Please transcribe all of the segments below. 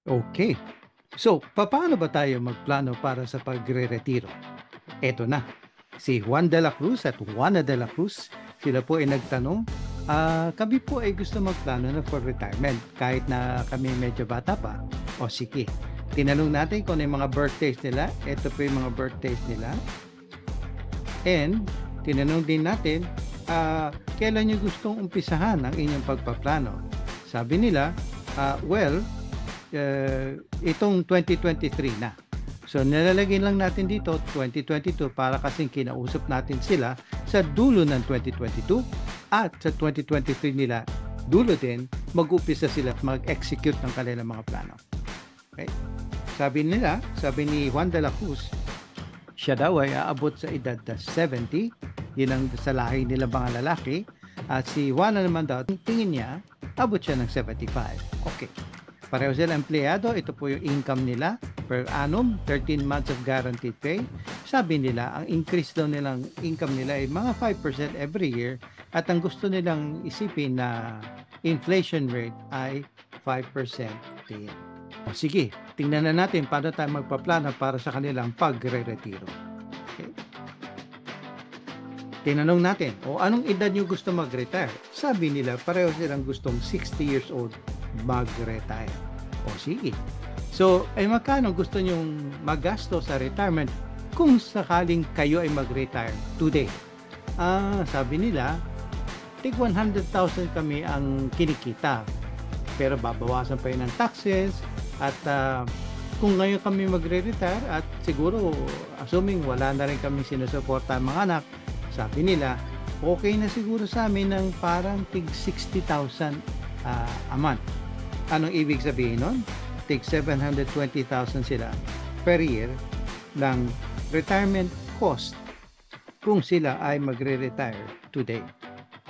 Okay. So, paano ba tayo magplano para sa pagre-retiro? Eto na, si Juan de la Cruz at Juana de la Cruz, sila po ay nagtanong, kami po ay gusto magplano na for retirement kahit na kami medyo bata pa. O sige, tinanong natin kung ano yung mga birthdays nila. Ito po yung mga birthdays nila. And tinanong din natin, kailan nyo gustong umpisahan ang inyong pagpaplano? Sabi nila, well, itong 2023 na. So nilalagay lang natin dito 2022 para kasing kinausap natin sila sa dulo ng 2022 at sa 2023 nila dulo din mag-upisa sila at mag-execute ng kanilang mga plano. Okay? Sabi ni Juan de la Cruz, siya daw ay aabot sa edad na 70, yun ang sa lahi nila mga lalaki, at si Juana naman daw, tingin niya, abot siya ng 75. Okay. Pareho sila empleyado, ito po yung income nila per annum, 13 months of guaranteed pay. Sabi nila, ang increase daw nilang income nila ay mga 5% every year at ang gusto nilang isipin na inflation rate ay 5% din. O sige, tingnan na natin paano tayo magpaplano para sa kanilang pagre-retiro. Okay. Tinanong natin, anong edad nyo gusto mag-retire? Sabi nila, pareho silang gustong 60 years old mag-retire. O sige. So, magkano gusto nyong magasto sa retirement kung sakaling kayo ay mag-retire today? Sabi nila, tig 100,000 kami ang kinikita. Pero babawasan pa yun ng taxes at kung ngayon kami magre-retire at siguro assuming wala na rin kami sinusuporta mga anak, sabi nila, okay na siguro sa amin ng parang tig 60,000 a month. Anong ibig sabihin nun? Tig 720,000 sila per year ng retirement cost kung sila ay magre-retire today.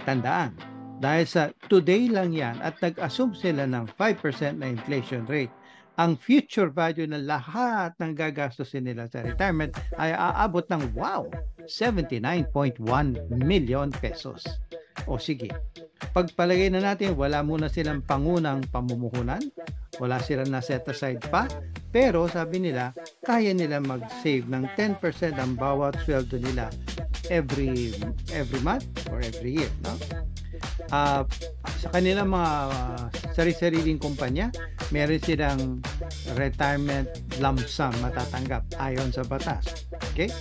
Tandaan, dahil sa today lang yan at nag-assume sila ng 5% na inflation rate, ang future value ng lahat ng gagastusin nila sa retirement ay aabot ng 79.1 million pesos. O sige, pagpalagay na natin wala muna silang pangunang pamumuhunan, wala silang na set aside pa, pero sabi nila kaya nila mag-save ng 10% ang bawat sweldo nila every month or every year, no? Sa kanilang mga sari-sariling kumpanya, meron silang retirement lump sum matatanggap ayon sa batas. Okay?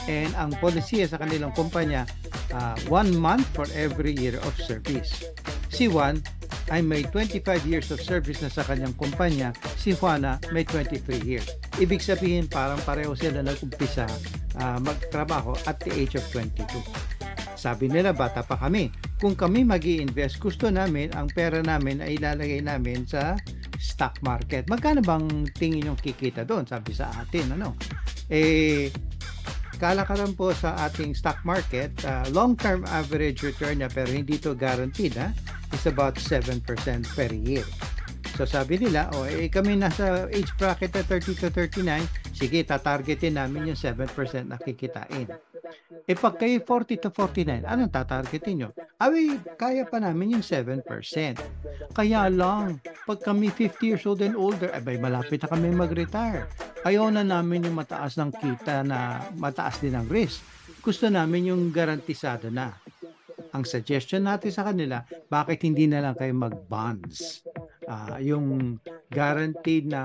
And ang polisiya sa kanilang kumpanya, 1 month for every year of service. Si Juan ay may 25 years of service na sa kanyang kumpanya, si Juana may 23 years. Ibig sabihin parang pareho sila nag-umpisa magtrabaho at the age of 22. Sabi nila, bata pa kami. Kung kami mag-i-invest, gusto namin, ang pera namin ay ilalagay namin sa stock market. Magkano bang tingin yung kikita doon? Sabi sa atin, kalakaran po sa ating stock market, long-term average return niya, pero hindi to guaranteed, is about 7% per year. So sabi nila, kami nasa age bracket na 30 to 39, sige, tatargetin namin yung 7% na kikitain. Pag kayo 40 to 49, anong tatargetin nyo? Kaya pa namin yung 7%. Kaya lang, pag kami 50 years old and older, malapit na kami mag-retire. Ayaw na namin yung mataas ng kita na mataas din ang risk. Gusto namin yung garantisado na. Ang suggestion natin sa kanila, bakit hindi na lang kayo mag-bonds? Yung guaranteed na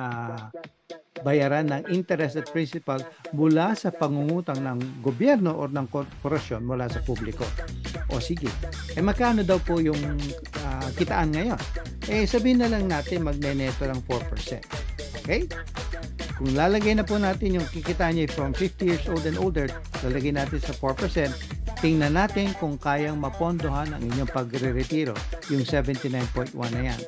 bayaran ng interest at principal mula sa pangungutang ng gobyerno o ng korporasyon mula sa publiko. O sige, magkano daw po yung kitaan ngayon? Sabihin na lang natin magneneto ng 4%. Okay? Kung lalagay na po natin yung kikitaan niya from 50 years old and older, lalagay natin sa 4%, tingnan natin kung kayang mapondohan ang inyong pagre-retiro, yung 79.1 na yan.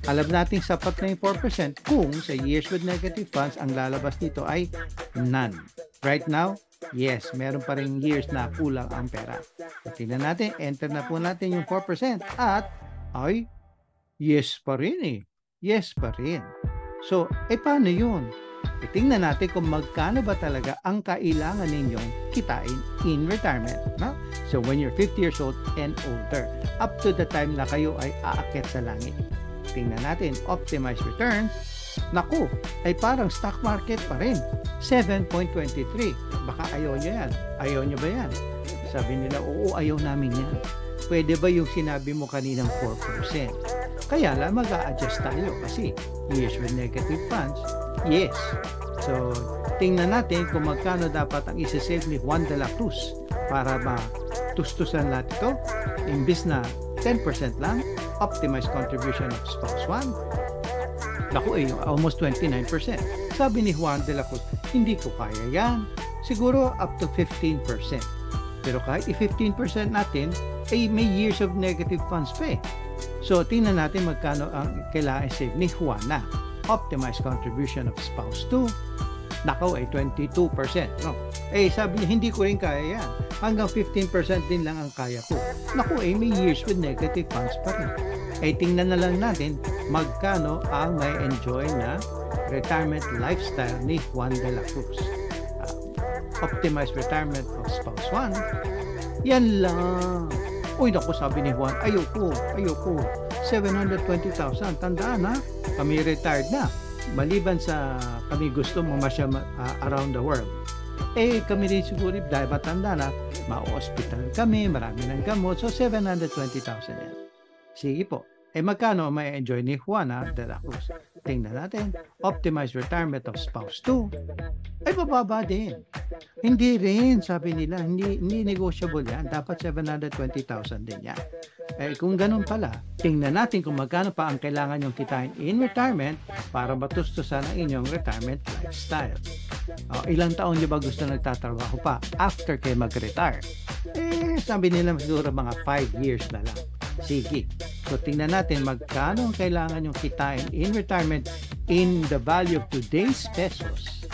Alam natin sapat na yung 4% kung sa years with negative funds, ang lalabas dito ay none. Right now, yes, meron pa rin years na kulang ang pera. So, tingnan natin, enter na po natin yung 4% at yes pa rin Yes pa rin. So, paano yun? Tingnan natin kung magkano ba talaga ang kailangan ninyong kitain in retirement. No? So, when you're 50 years old and older, up to the time na kayo ay aakyat sa langit. Tingnan natin, optimize returns. Naku, ay parang stock market pa rin. 7.23. Baka ayaw nyo yan. Ayaw nyo ba yan? Sabi nila, oo, ayaw namin yan. Pwede ba yung sinabi mo kaninang 4%? Kaya lang mag-a-adjust tayo kasi years with negative funds, yes. So, tingnan natin kung magkano dapat ang isa-save ni Juan de la Cruz para matustusan lahat ito. Imbis na 10% lang, optimized contribution of spouse 1. Naku, almost 29%. Sabi ni Juan de la Cruz, hindi ko kaya yan. Siguro up to 15%. Pero kahit i-15% natin, ay may years of negative funds pa eh. So, tingnan natin magkano ang kailangan save ni Juana. Optimized contribution of spouse 2. Nakaw ay 22%. No? Eh, sabi niya, hindi ko rin kaya yan. Hanggang 15% din lang ang kaya ko. Naku, may years with negative funds pa rin. Eh, tingnan na lang natin magkano ang may enjoy na retirement lifestyle ni Juan de la Cruz. Optimized retirement of spouse 1. Yan lang. Uy, naku, sabi ni Juan, ayoko. 720,000. Tandaan ha, kami retired na. Maliban sa kami gusto mamasyal around the world. Eh, kami rin siguro dahil matanda na, ma-hospital kami, marami ng gamot. So, 720,000 yan. Sige po. Eh, magkano may enjoy ni Juana de la Cruz? Tingnan natin. Optimized retirement of spouse 2. Ay, bababa din. Hindi rin, sabi nila. Hindi negotiable yan. Dapat 720,000 din yan. Eh, kung ganun pala, tingnan natin kung magkano pa ang kailangan yung kitain in retirement para matustusan ang inyong retirement lifestyle. Ilang taon nyo ba gusto nagtatrabaho pa after kayo mag-retire? Eh, sabi nila siguro mga 5 years na lang. Sige. So, tingnan natin magkano ang kailangan yung kitain in retirement in the value of today's pesos.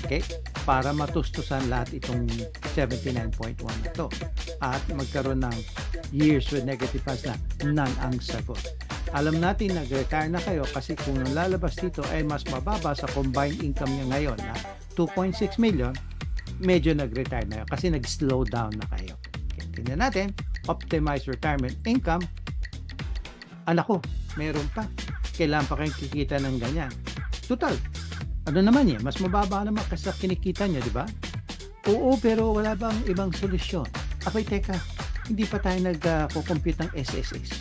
Okay? Para matustusan lahat itong 79.1 na to. At magkaroon ng years with negative funds na none ang sagot. Alam natin nag-retire na kayo kasi kung lalabas dito ay mas mababa sa combined income niya ngayon na 2.6 million, medyo nag-retire na kayo kasi nag-slow down na kayo. Okay, tingnan natin, optimized retirement income. Anak ko, meron pa. Kailangan pa kayong kikita ng ganyan. Total, ano naman yan? Mas mababa naman kasi kinikita niya, di ba? Oo, pero wala bang ibang solusyon? Abay, teka, hindi pa tayo nag-compute ng SSS.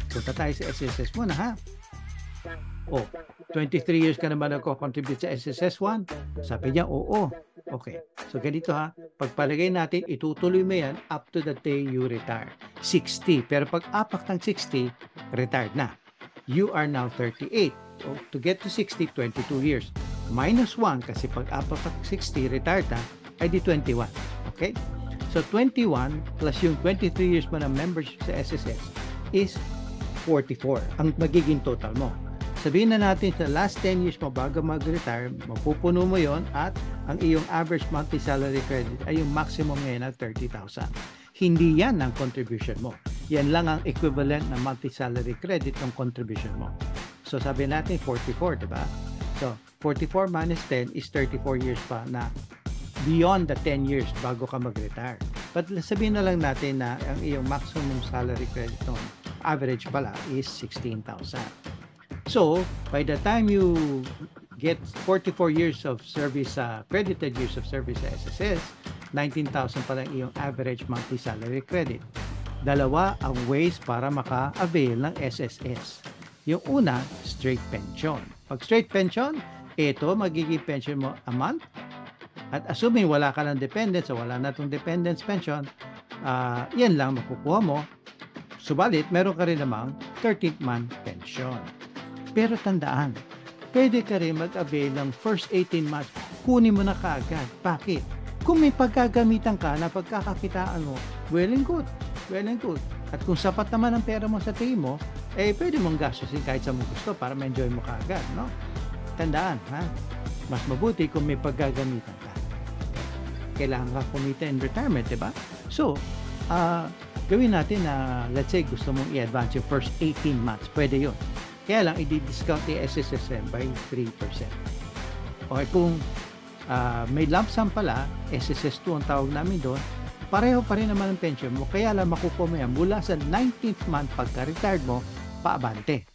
Punta tayo sa SSS muna, ha? 23 years ka naman nagko-contribute sa SSS 1? Sabi niya, oo. Okay. So, ganito ha. Pagpalagay natin, itutuloy mo yan up to the day you retire. 60. Pero pag apak ng 60, retired na. You are now 38. So, to get to 60, 22 years. Minus 1 kasi pag apak ng 60, retired na, ay di 21. Okay? So, 21 plus yung 23 years mo na membership sa SSS is 44 ang magiging total mo. Sabihin na natin sa last 10 years mo bago mag-retire, mapupuno mo yon at ang iyong average monthly salary credit ay yung maximum ngayon na 30,000. Hindi yan ang contribution mo. Yan lang ang equivalent na monthly salary credit ng contribution mo. So sabi natin 44, diba? So 44 minus 10 is 34 years pa na beyond the 10 years bago ka mag-retire. But sabihin na lang natin na ang iyong maximum salary credit noon, average pala is 16,000. So, by the time you get 44 years of service, credited years of service sa SSS, 19,000 pa lang iyong average monthly salary credit. Dalawa ang ways para maka-avail ng SSS. Yung una, straight pension. Pag straight pension, ito magiging pension mo a month. At assuming wala ka ng dependents o wala na itong dependents pension, yan lang makukuha mo. Subalit, meron ka rin namang 13th month pension. Pero tandaan, pwede ka rin mag-avail ng first 18 months, kunin mo na kaagad. Bakit? Kung may pagkagamitan ka na pagkakakitaan mo, well and good. Well and good. At kung sapat naman ang pera mo sa tingin mo, eh pwede mong gastusin kahit sa mo gusto para ma-enjoy mo kaagad, no? Tandaan, ha? Mas mabuti kung may pagkagamitan ka. Kailangan ka kumita in retirement, diba? So, gawin natin na, let's say, gusto mong i-advance yung first 18 months. Pwede yun. Kaya lang, i-discount yung SSSM by 3%. Okay, kung may lump sum pala, SSS2 ang tawag namin doon, pareho pa rin naman ang pension mo. Kaya lang, makukuha mo yan mula sa 19th month pagka-retired mo, paabante.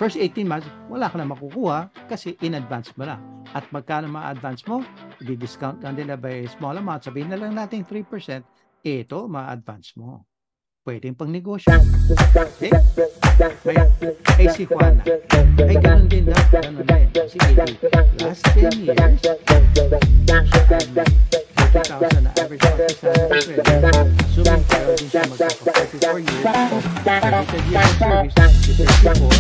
first 18 months, wala ka na makukuha kasi in advance mo na. At magkano ma-advance mo, i-discount lang nila by small amount. Sabihin na lang natin 3%, ito, ma-advance mo. Pwedeng pang negosyo. Okay? Ay si Juana. Ay ganun din daw. Ganun din. Si Eddie. Last 10 years, 50,000 na average office salary credit. Assuming pero din siya magkaka-44 years. Credited years of service, si 34.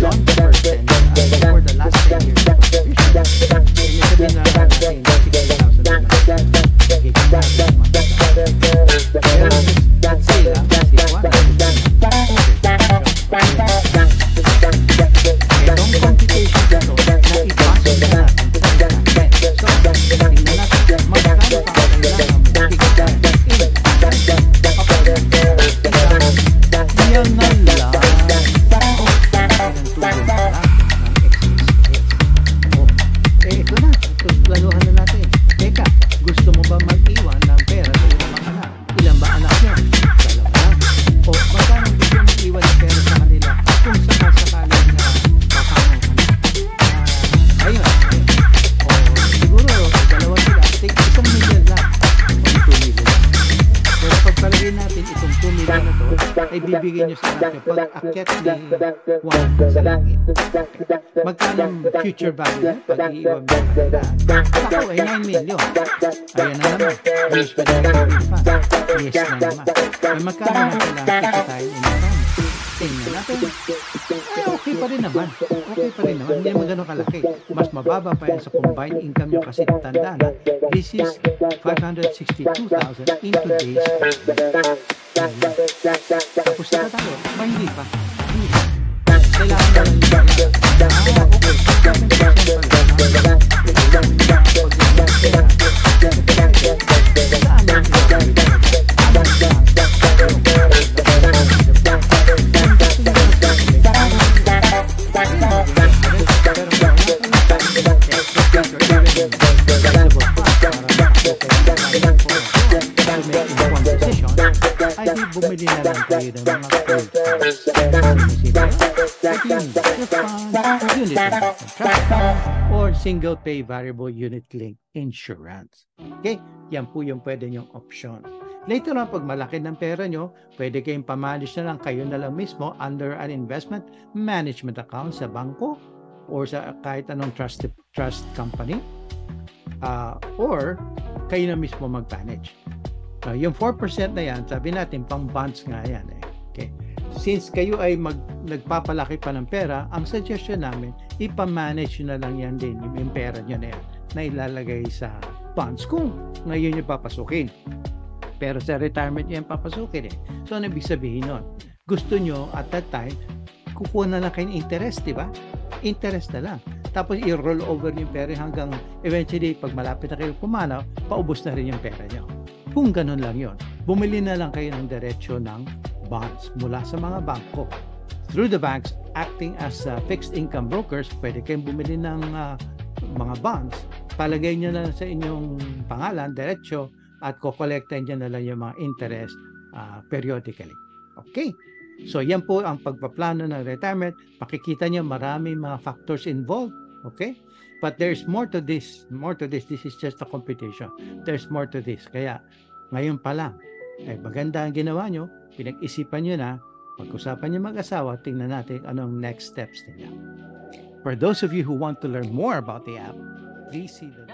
Beyond the first 10 years, for the last 10 years of contribution. Hindi sabihin na natin 60,000 na magiging average monthly salary. Pero let's say lang, si Juana, itong computation dito, naipasok na natin sa natin. So, tingnan natin, magkano pa kailangan mo kikita yan na lang. Ito na, planuhan na natin. Teka, gusto mo ba mag-iwan ng pera sa iyong mga anak? Ilan ba anak niyo? Dalawa. O magkano gusto mo mag-iwan ng pera sa kanila kung sakasakaling makakang ayun. O siguro, dalawa sila. Take 1 million lang. O 2 million lang. Pero pagpalagay natin itong 2 million na to, ay bibigyan nyo sa akin pag-akyat ni Juan sa langit. Magkano future value na pag-iiwan mo kanila? Ako ay 9 million. Ayan na naman. Wish pa na refund. Yes na naman. Ay magkano na kailangan kita tayo in account? Tingnan natin. Ay okay pa rin naman. Okay pa rin naman. Hindi naman ganun kalaki. Mas mababa pa yan sa combined income nyo kasi tanda na. This is 562,000 in today's tapos na tayo. Ba hindi pa? Hindi pa. Kailangan na lang yung okay. ay di bumili na lang kayo ng mga cold cards. Or single pay variable unit link insurance. Okay? Yan po yung pwede nyong option. Later on, pag malaki ng pera nyo, pwede kayong pamanage na lang kayo na lang mismo under an investment management account sa bangko or sa kahit anong trust company. Or kayo na mismo mag-manage. Yung 4% na yan, sabi natin, pang bonds nga yan. Okay. Since kayo ay nagpapalaki pa ng pera, ang suggestion namin, ipamanage na lang yan din, yung pera nyo na yan, na ilalagay sa bonds kung ngayon yung papasukin. Pero sa retirement nyo yung papasukin eh. So, ano ibig sabihin nun? Gusto nyo at that time, kukuha na lang kayo ng interest, di ba? Interest na lang. Tapos i-roll over yung pera hanggang eventually, pag malapit na kayo pumanaw, paubos na rin yung pera nyo. Kung ganun lang yon, bumili na lang kayo ng diretsyo ng bonds mula sa mga bangko. Through the banks acting as fixed income brokers, pwede kayong bumili ng mga bonds. Palagay nyo na sa inyong pangalan, diretsyo, at kukolektahin nyo na lang yung mga interest periodically. Okay? So, yan po ang pagpaplano ng retirement. Makikita nyo maraming mga factors involved. Okay? But there's more to this. More to this. This is just a computation. There's more to this. Kaya, ngayon pa lang, ay maganda ang ginawa nyo, pinag-isipan nyo na, pag-usapan nyo mag-asawa, tingnan natin anong next steps ninyo. For those of you who want to learn more about the app, please see the